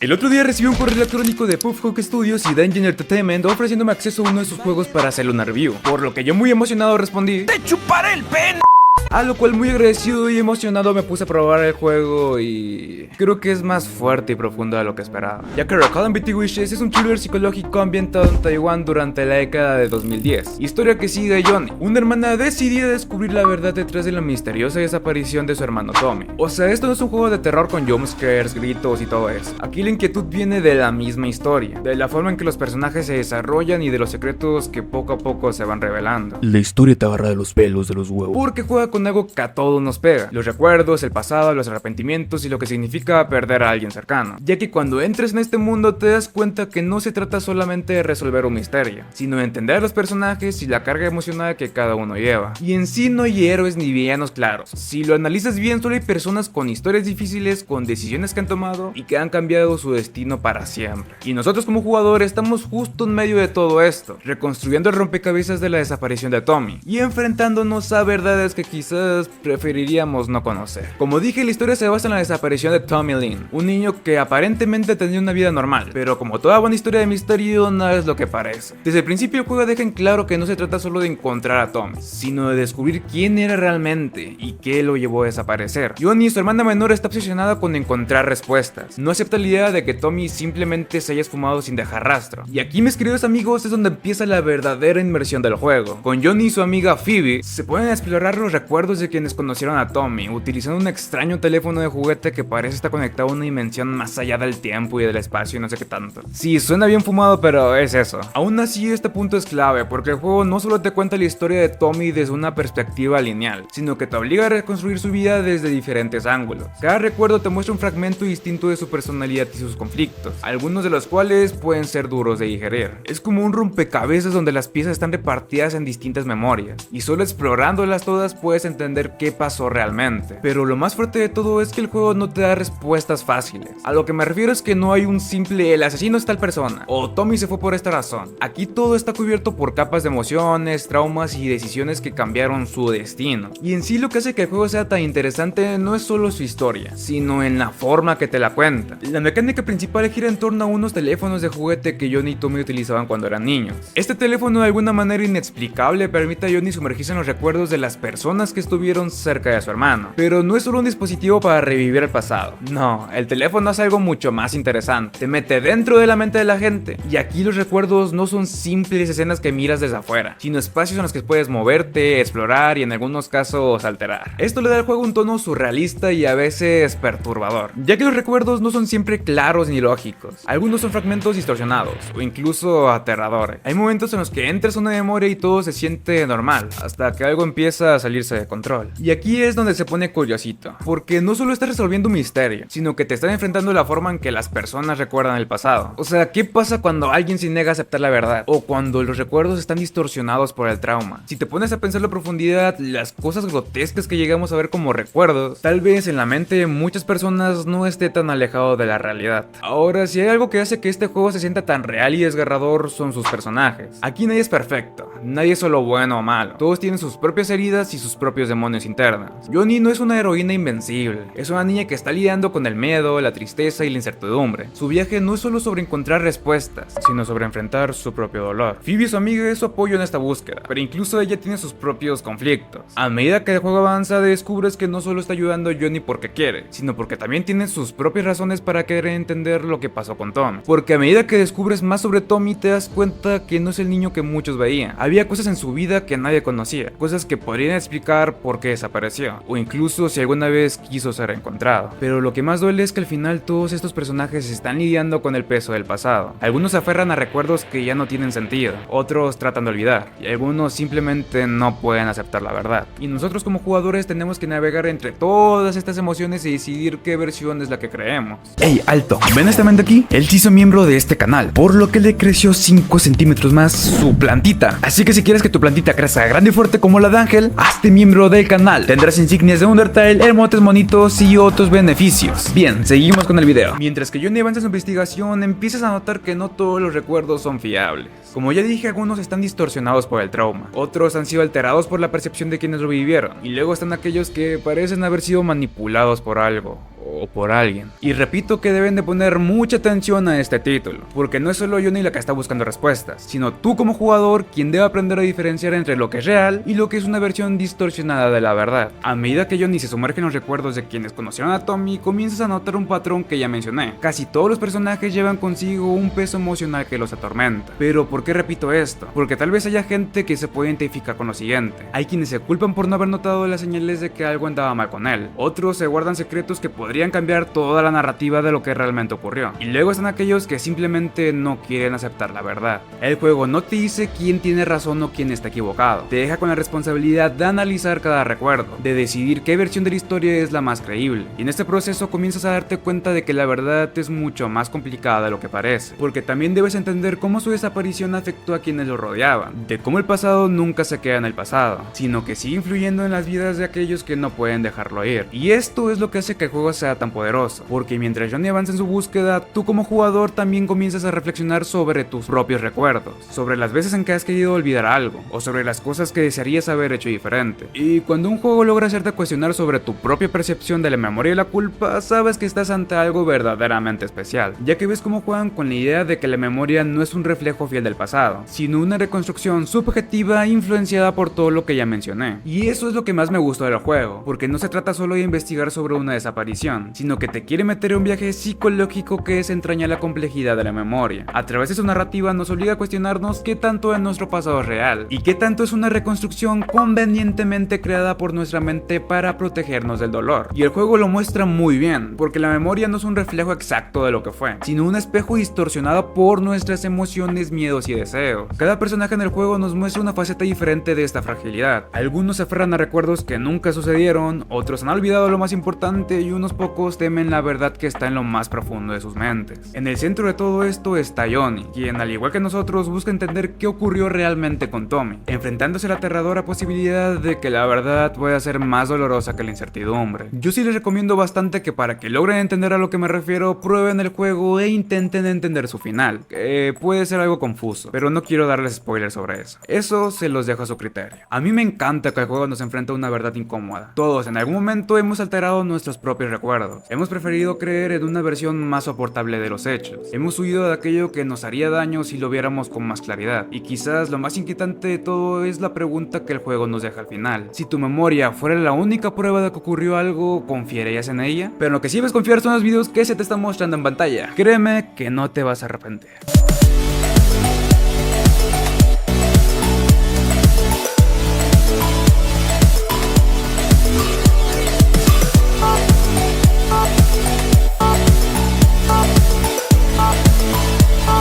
El otro día recibí un correo electrónico de Puffhawk Studios y Dungeon Entertainment ofreciéndome acceso a uno de sus juegos para hacerle una review, por lo que yo muy emocionado respondí: ¡te chuparé el pene! A lo cual muy agradecido y emocionado me puse a probar el juego y creo que es más fuerte y profundo de lo que esperaba, ya que Recall and Beauty Wishes es un thriller psicológico ambientado en Taiwán durante la década de 2010, historia que sigue a Johnny, una hermana decidida a descubrir la verdad detrás de la misteriosa desaparición de su hermano Tommy. O sea, esto no es un juego de terror con jumpscares, gritos y todo eso. Aquí la inquietud viene de la misma historia, de la forma en que los personajes se desarrollan y de los secretos que poco a poco se van revelando. La historia te agarra de los pelos de los huevos, porque juega con algo que a todos nos pega: los recuerdos, el pasado, los arrepentimientos y lo que significa perder a alguien cercano, ya que cuando entres en este mundo te das cuenta que no se trata solamente de resolver un misterio, sino de entender a los personajes y la carga emocional que cada uno lleva. Y en sí no hay héroes ni villanos claros. Si lo analizas bien, solo hay personas con historias difíciles, con decisiones que han tomado y que han cambiado su destino para siempre. Y nosotros como jugadores estamos justo en medio de todo esto, reconstruyendo el rompecabezas de la desaparición de Tommy y enfrentándonos a verdades que quizás preferiríamos no conocer. Como dije, la historia se basa en la desaparición de Tommy Lin, un niño que aparentemente tenía una vida normal, pero como toda buena historia de misterio, nada es lo que parece. Desde el principio el juego deja en claro que no se trata solo de encontrar a Tommy, sino de descubrir quién era realmente y qué lo llevó a desaparecer. Johnny, su hermana menor, está obsesionada con encontrar respuestas. No acepta la idea de que Tommy simplemente se haya esfumado sin dejar rastro. Y aquí, mis queridos amigos, es donde empieza la verdadera inmersión del juego. Con Johnny y su amiga Phoebe se pueden explorar los recuerdos de quienes conocieron a Tommy, utilizando un extraño teléfono de juguete que parece estar conectado a una dimensión más allá del tiempo y del espacio y no sé qué tanto. Sí, suena bien fumado, pero es eso. Aún así, este punto es clave, porque el juego no solo te cuenta la historia de Tommy desde una perspectiva lineal, sino que te obliga a reconstruir su vida desde diferentes ángulos. Cada recuerdo te muestra un fragmento distinto de su personalidad y sus conflictos, algunos de los cuales pueden ser duros de digerir. Es como un rompecabezas donde las piezas están repartidas en distintas memorias, y solo explorándolas todas puedes entender qué pasó realmente. Pero lo más fuerte de todo es que el juego no te da respuestas fáciles. A lo que me refiero es que no hay un simple "el asesino es tal persona" o "Tommy se fue por esta razón". Aquí todo está cubierto por capas de emociones, traumas y decisiones que cambiaron su destino. Y en sí lo que hace que el juego sea tan interesante no es solo su historia, sino en la forma que te la cuenta. La mecánica principal gira en torno a unos teléfonos de juguete que Johnny y Tommy utilizaban cuando eran niños. Este teléfono, de alguna manera inexplicable, permite a Johnny sumergirse en los recuerdos de las personas que estuvieron cerca de su hermano. Pero no es solo un dispositivo para revivir el pasado. No, el teléfono hace algo mucho más interesante. Te mete dentro de la mente de la gente. Y aquí los recuerdos no son simples escenas que miras desde afuera, sino espacios en los que puedes moverte, explorar y en algunos casos alterar. Esto le da al juego un tono surrealista y a veces perturbador, ya que los recuerdos no son siempre claros ni lógicos. Algunos son fragmentos distorsionados o incluso aterradores. Hay momentos en los que entras a una memoria y todo se siente normal, hasta que algo empieza a salirse de control. Y aquí es donde se pone curiosito, porque no solo estás resolviendo un misterio, sino que te están enfrentando a la forma en que las personas recuerdan el pasado. O sea, ¿qué pasa cuando alguien se niega a aceptar la verdad? O cuando los recuerdos están distorsionados por el trauma. Si te pones a pensar a profundidad, las cosas grotescas que llegamos a ver como recuerdos, tal vez en la mente de muchas personas no esté tan alejado de la realidad. Ahora, si hay algo que hace que este juego se sienta tan real y desgarrador, son sus personajes. Aquí nadie es perfecto, nadie es solo bueno o malo. Todos tienen sus propias heridas y sus propios demonios internos. Johnny no es una heroína invencible, es una niña que está lidiando con el miedo, la tristeza y la incertidumbre. Su viaje no es solo sobre encontrar respuestas, sino sobre enfrentar su propio dolor. Phoebe, su amiga, es su apoyo en esta búsqueda, pero incluso ella tiene sus propios conflictos. A medida que el juego avanza, descubres que no solo está ayudando a Johnny porque quiere, sino porque también tiene sus propias razones para querer entender lo que pasó con Tom. Porque a medida que descubres más sobre Tommy, te das cuenta que no es el niño que muchos veían. Había cosas en su vida que nadie conocía, cosas que podrían explicar por qué desapareció, o incluso si alguna vez quiso ser encontrado. Pero lo que más duele es que al final todos estos personajes están lidiando con el peso del pasado. Algunos se aferran a recuerdos que ya no tienen sentido, otros tratan de olvidar, y algunos simplemente no pueden aceptar la verdad. Y nosotros como jugadores tenemos que navegar entre todas estas emociones y decidir qué versión es la que creemos. ¡Ey, alto! ¿Ven a este man de aquí? Él se hizo miembro de este canal, por lo que le creció 5 centímetros más su plantita. Así que si quieres que tu plantita crezca grande y fuerte como la de Ángel, hazte miembro del canal. Tendrás insignias de Undertale, emotes monitos y otros beneficios. Bien, seguimos con el video. Mientras que Johnny avanza en su investigación, empiezas a notar que no todos los recuerdos son fiables. Como ya dije, algunos están distorsionados por el trauma, otros han sido alterados por la percepción de quienes lo vivieron, y luego están aquellos que parecen haber sido manipulados por algo o por alguien. Y repito que deben de poner mucha atención a este título, porque no es solo Johnny la que está buscando respuestas, sino tú como jugador quien debe aprender a diferenciar entre lo que es real y lo que es una versión distorsionada de la verdad. A medida que Johnny se sumerge en los recuerdos de quienes conocieron a Tommy, comienzas a notar un patrón que ya mencioné. Casi todos los personajes llevan consigo un peso emocional que los atormenta. Pero ¿por qué repito esto? Porque tal vez haya gente que se puede identificar con lo siguiente. Hay quienes se culpan por no haber notado las señales de que algo andaba mal con él. Otros se guardan secretos que podrían cambiar toda la narrativa de lo que realmente ocurrió. Y luego están aquellos que simplemente no quieren aceptar la verdad. El juego no te dice quién tiene razón o quién está equivocado. Te deja con la responsabilidad de analizar cada recuerdo, de decidir qué versión de la historia es la más creíble. Y en este proceso comienzas a darte cuenta de que la verdad es mucho más complicada de lo que parece. Porque también debes entender cómo su desaparición afectó a quienes lo rodeaban. De cómo el pasado nunca se queda en el pasado, sino que sigue influyendo en las vidas de aquellos que no pueden dejarlo ir. Y esto es lo que hace que el juego sea tan poderoso, porque mientras Johnny avanza en su búsqueda, tú como jugador también comienzas a reflexionar sobre tus propios recuerdos, sobre las veces en que has querido olvidar algo, o sobre las cosas que desearías haber hecho diferente. Y cuando un juego logra hacerte cuestionar sobre tu propia percepción de la memoria y la culpa, sabes que estás ante algo verdaderamente especial, ya que ves cómo juegan con la idea de que la memoria no es un reflejo fiel del pasado, sino una reconstrucción subjetiva influenciada por todo lo que ya mencioné. Y eso es lo que más me gustó del juego, porque no se trata solo de investigar sobre una desaparición, sino que te quiere meter en un viaje psicológico que desentraña la complejidad de la memoria. A través de su narrativa nos obliga a cuestionarnos qué tanto de nuestro pasado es real, y qué tanto es una reconstrucción convenientemente creada por nuestra mente para protegernos del dolor. Y el juego lo muestra muy bien, porque la memoria no es un reflejo exacto de lo que fue, sino un espejo distorsionado por nuestras emociones, miedos y deseos. Cada personaje en el juego nos muestra una faceta diferente de esta fragilidad. Algunos se aferran a recuerdos que nunca sucedieron, otros han olvidado lo más importante y unos pocos temen la verdad que está en lo más profundo de sus mentes. En el centro de todo esto está Johnny, quien al igual que nosotros busca entender qué ocurrió realmente con Tommy, enfrentándose a la aterradora posibilidad de que la verdad pueda ser más dolorosa que la incertidumbre. Yo sí les recomiendo bastante que para que logren entender a lo que me refiero, prueben el juego e intenten entender su final, que puede ser algo confuso, pero no quiero darles spoilers sobre eso. Eso se los dejo a su criterio. A mí me encanta que el juego nos enfrente a una verdad incómoda. Todos en algún momento hemos alterado nuestros propios recuerdos. Hemos preferido creer en una versión más soportable de los hechos. Hemos huido de aquello que nos haría daño si lo viéramos con más claridad. Y quizás lo más inquietante de todo es la pregunta que el juego nos deja al final. Si tu memoria fuera la única prueba de que ocurrió algo, ¿confiarías en ella? Pero en lo que sí debes confiar son los videos que se te están mostrando en pantalla. Créeme que no te vas a arrepentir.